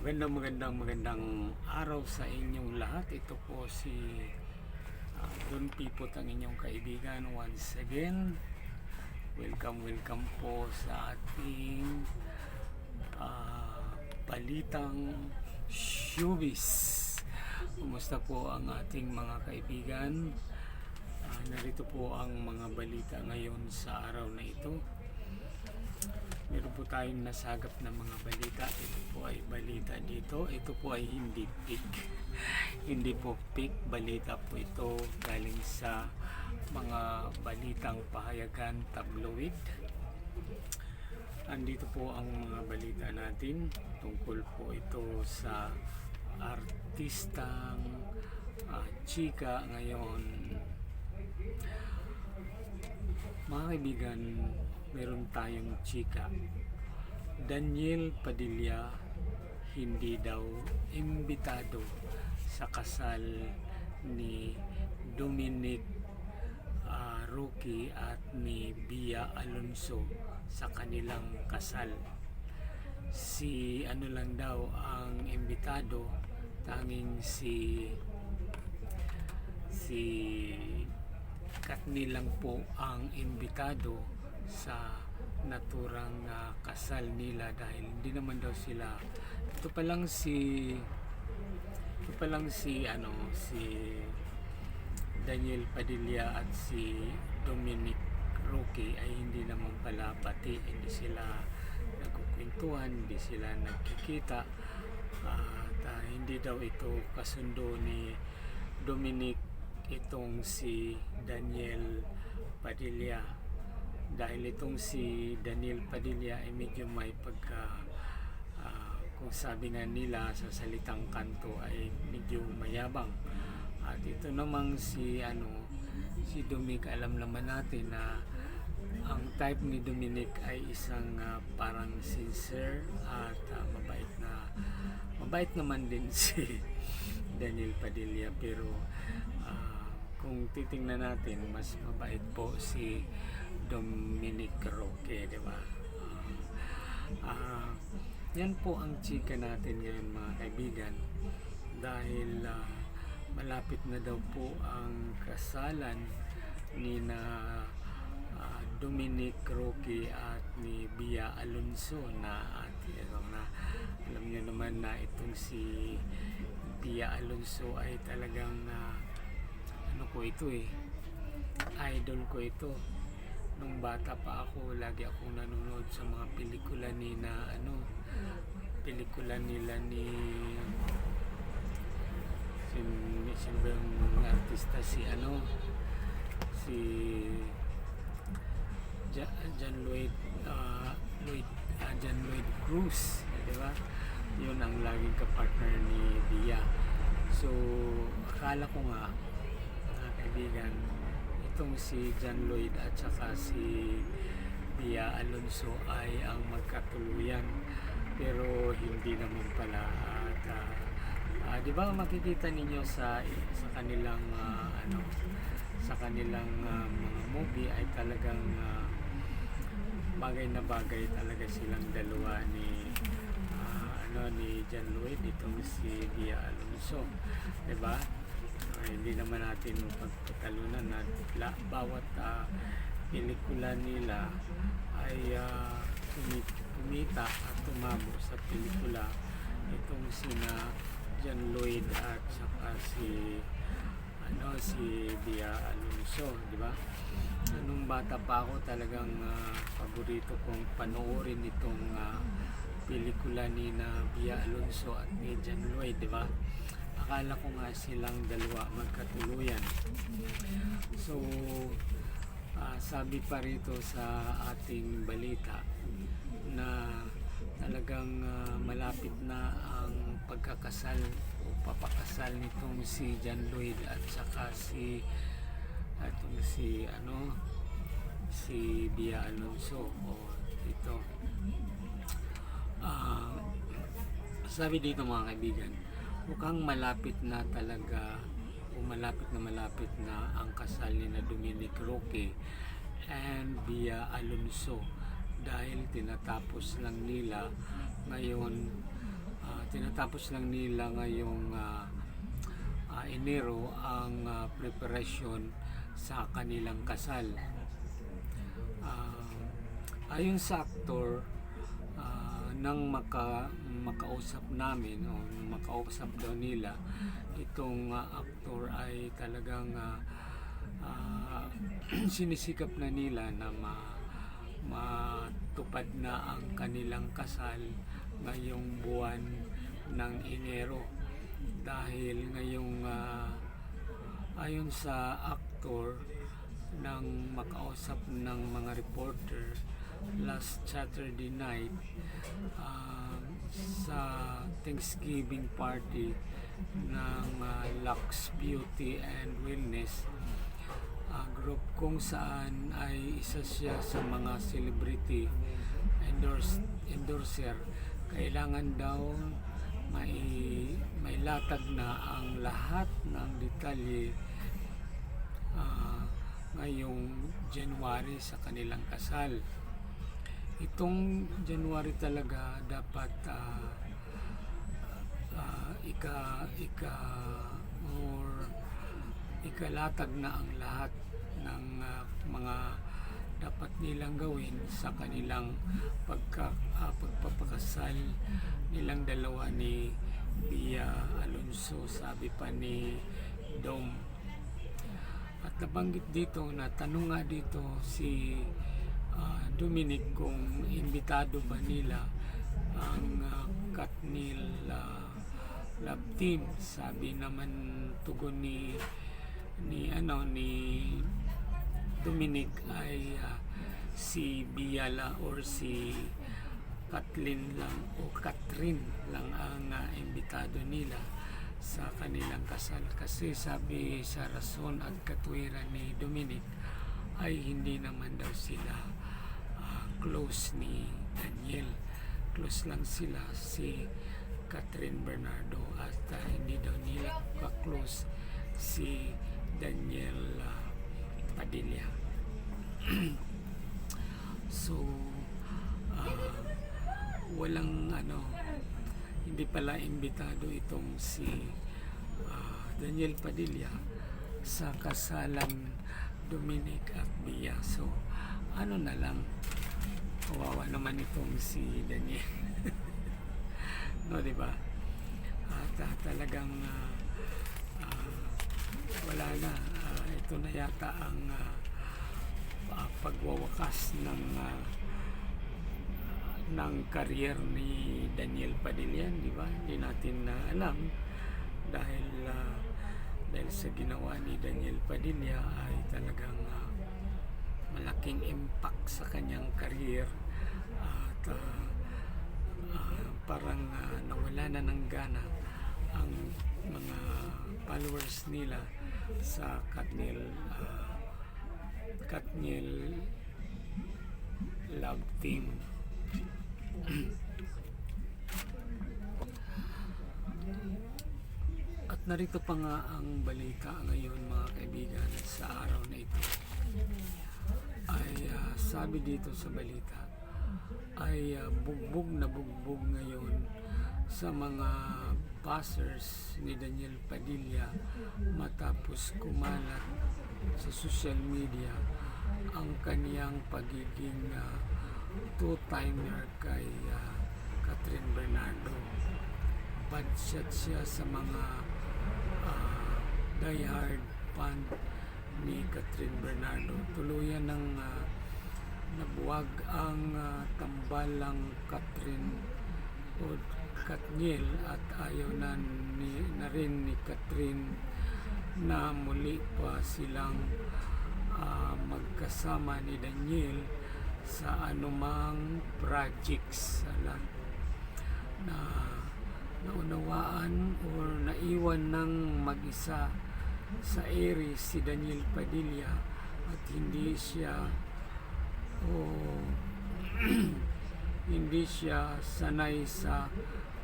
Magandang araw sa inyong lahat. Ito po si Don Pipot, ang inyong kaibigan. Once again, welcome po sa ating balitang showbiz. Kumusta po ang ating mga kaibigan? Narito po ang mga balita ngayon sa araw na ito. Meron po tayong nasagap na mga balita. Ito po ay balita dito. Ito po ay hindi fake. Hindi po fake balita po ito, galing sa mga balitang pahayagan tabloid. Andito po ang mga balita natin. Tungkol po ito sa artistang chika ngayon. Mga kaibigan, meron tayong chika. Daniel Padilla hindi daw imbitado sa kasal ni Dominic Roque at ni Bia Alonso sa kanilang kasal. Si ano lang daw ang imbitado, tanging si Katni lang po ang imbitado sa naturang kasal nila, dahil hindi naman daw sila, ito pa lang si Daniel Padilla at si Dominic Roque ay hindi naman pala pati, hindi sila nagkukwentuhan, hindi sila nagkikita, at hindi daw ito kasundo ni Dominic itong si Daniel Padilla, dahil itong si Daniel Padilla ay medyo may kung sabi nga nila sa salitang kanto ay medyo mayabang. At ito namang si Dominic, alam naman natin na ang type ni Dominic ay isang parang sincere at mabait naman din si Daniel Padilla, pero kung titingnan natin, mas mabait po si Dominic Roque, di ba? Yan po ang chika natin ngayon, mga kaibigan, dahil malapit na daw po ang kasalan ni Dominic Roque at ni Bia Alonso na alam niyo naman na itong si Bia Alonso ay talagang idol ko ito. Nung bata pa ako, lagi akong nanonood sa mga pelikula nila ni simbang artista si John Lloyd Cruz, di ba? Yun ang laging kapartner ni Bia. So akala ko nga, mga kaibigan, itong si John Lloyd at saka si Bia Alonso ay ang magkatuluyan, pero hindi naman pala. At di ba makikita ninyo sa kanilang mga movie ay talagang bagay na bagay talaga silang dalawa ni John Lloyd, itong si Bia Alonso, di ba? Hindi naman natin pagpatalunan na bawat pelikula nila ay kumita at tumabo sa pelikula itong sina John Lloyd at saka si Bia Alonso, di ba? Nung bata pa ako, talagang paborito kong panoorin itong pelikula ni Bia Alonso at ni John Lloyd, di ba? Akala ko nga silang dalawa magkatuluyan. So sabi pa rito sa ating balita na talagang malapit na ang pagkakasal o papakasal nitong si John Lloyd at saka si Bia Alonso. Ito sabi dito, mga kaibigan, mukhang malapit na talaga, o malapit na ang kasal ni Dominic Roque and Bia Alonso, dahil tinatapos lang nila ngayon tinatapos lang nila ngayong Enero ang preparasyon sa kanilang kasal. Ayon sa aktor, nang makausap namin o makausap daw nila, itong aktor ay talagang sinisikap na nila na matupad na ang kanilang kasal ngayong buwan ng Enero, dahil ngayong ayon sa aktor, nang makausap ng mga reporter last Saturday night sa Thanksgiving party ng Lux Beauty and Wellness group, kung saan ay isa siya sa mga celebrity endorser. Kailangan daw may latag na ang lahat ng detalye ngayong January sa kanilang kasal. Itong January talaga dapat ikalatag na ang lahat ng mga dapat nilang gawin sa kanilang pagpapakasal nilang dalawa ni Bia Alonso, sabi pa ni Dom. At nabanggit dito, natanong nga dito si Dominic kung imbitado ba nila ang Katniel Love Team. Sabi naman, tugon ni Dominic ay si Biala or si Kathleen lang o Catherine lang ang imbitado nila sa kanilang kasal, kasi sabi sa rason at katwiran ni Dominic ay hindi naman daw sila close ni Daniel. Close lang sila si Catherine Bernardo at hindi daw nila ka-close si Daniel Padilla. So walang hindi pala imbitado itong si Daniel Padilla sa kasalang Dominic at Bia. So na lang, kawawa naman itong si Daniel. No, diba? At talagang wala na, ito na yata ang pagwawakas ng career ni Daniel Padilla, di ba? Hindi natin alam dahil sa ginawa ni Daniel Padilla ay talagang malaking impact sa kanyang career at parang nawala na ng gana ang mga followers nila sa Katniel Love Team. At narito pa nga ang balita ngayon, mga kaibigan, sa araw na ito. Ay sabi dito sa balita ay bugbog na bugbog ngayon sa mga buzzers ni Daniel Padilla matapos kumalat sa social media ang kaniyang pagiging two-timer kay Catherine Bernardo. Bad shot siya sa mga diehard fan ni Catherine Bernardo. Tuluyan ng nabuwag ang tambalang Catherine o Katniel at ayaw na rin ni Catherine na muli pa silang magkasama ni Daniel sa anumang projects na naunawaan o naiwan ng mag-isa sa Aries si Daniel Padilla at hindi siya hindi siya sanay sa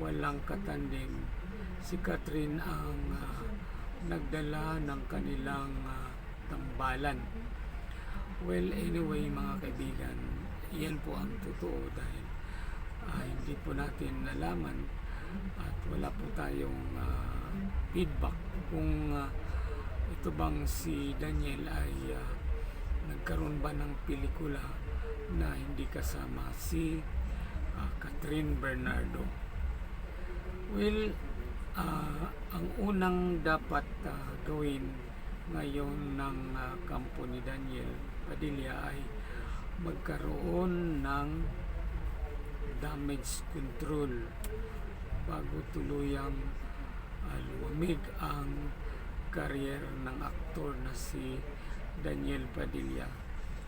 walang katandem. Si Catherine ang nagdala ng kanilang tambalan. Well, anyway, mga kaibigan, yan po ang totoo dahil hindi po natin nalaman at wala po tayong feedback kung ito bang si Daniel ay nagkaroon ba ng pelikula na hindi kasama si Catherine Bernardo. Well, ang unang dapat gawin ngayon ng kampo ni Daniel Padilla ay magkaroon ng damage control bago tuluyang lumamig ang career ng aktor na si Daniel Padilla.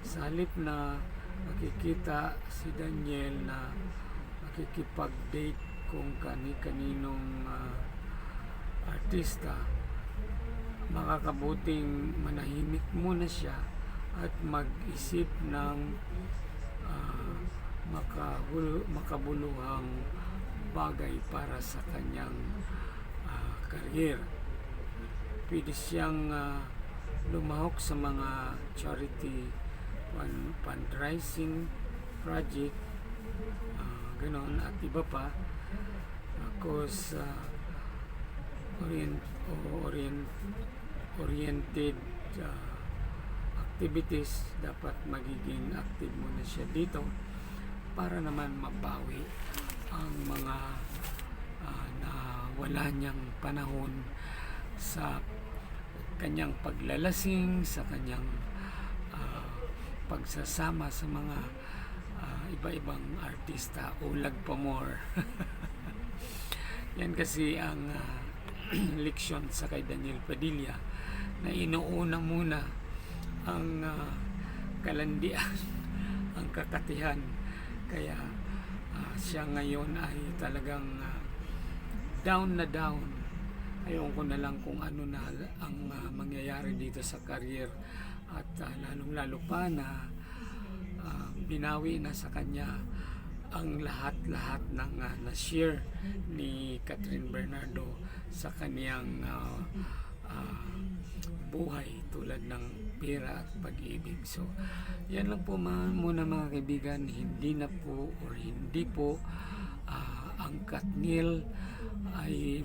Sa halip na makikita si Daniel na makikipag-date kung kani-kaninong artista, makakabuting manahimik muna siya at mag-isip ng makabuluhang bagay para sa kanyang career. Pwede siyang lumahok sa mga charity fundraising project, ganon, at iba pa, cause oriented activities. Dapat magiging active muna siya dito para naman mabawi ang mga na wala niyang panahon sa kanyang paglalasing, sa kanyang pagsasama sa mga iba-ibang artista. Ulag pa more. Yan kasi ang leksyon sa kay Daniel Padilla, na inuuna muna ang kalandian, ang kakatihan. Kaya siya ngayon ay talagang down na down. Ayaw ko na lang kung ano na ang mangyayari dito sa career, at lalong-lalo pa na binawi na sa kanya ang lahat-lahat ng na-share ni Catherine Bernardo sa kaniyang buhay, tulad ng pera at pag-ibig. So, yan lang po muna mga kaibigan. Hindi po ang Katniel ay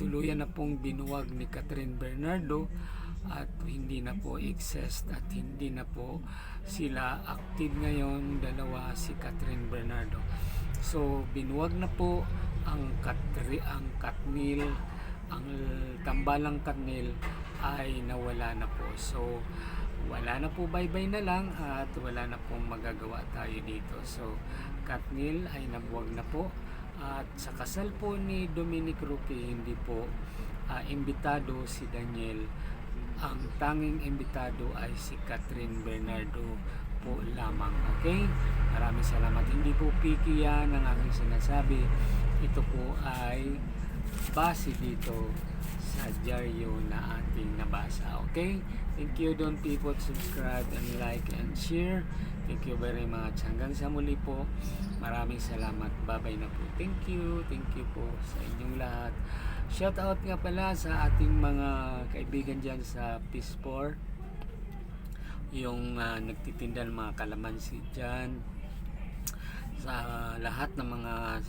tuluyan na pong binuwag ni Catherine Bernardo, at hindi na po exist, at hindi na po sila active ngayon, dalawa, si Catherine Bernardo. So binuwag na po ang Katniel, ang tambalang Katniel ay nawala na po. So wala na po, bye-bye na lang, at wala na pong magagawa tayo dito. So Katniel ay nabuwag na po, at sa kasal po ni Dominic Roque, hindi po imbitado si Daniel. Ang tanging imbitado ay si Catherine Bernardo po lamang. Okay? Maraming salamat. Hindi po picky yan ang aking sinasabi. Ito po ay base dito sa dyaryo na ating nabasa. Okay? Thank you. Don't people subscribe and like and share. Thank you very much. Hanggang sa muli po. Maraming salamat. Bye-bye na po. Thank you. Thank you po sa inyong lahat. Shout out nga pala sa ating mga kaibigan dyan sa Peace 4, yung nagtitinda ng mga kalamansi dyan, sa lahat ng mga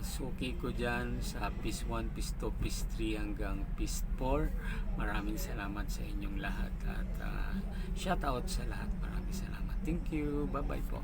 suki ko dyan sa Peace 1, Peace 2, Peace 3 hanggang Peace 4. Maraming salamat sa inyong lahat, at shout out sa lahat. Maraming salamat. Thank you. Bye bye po.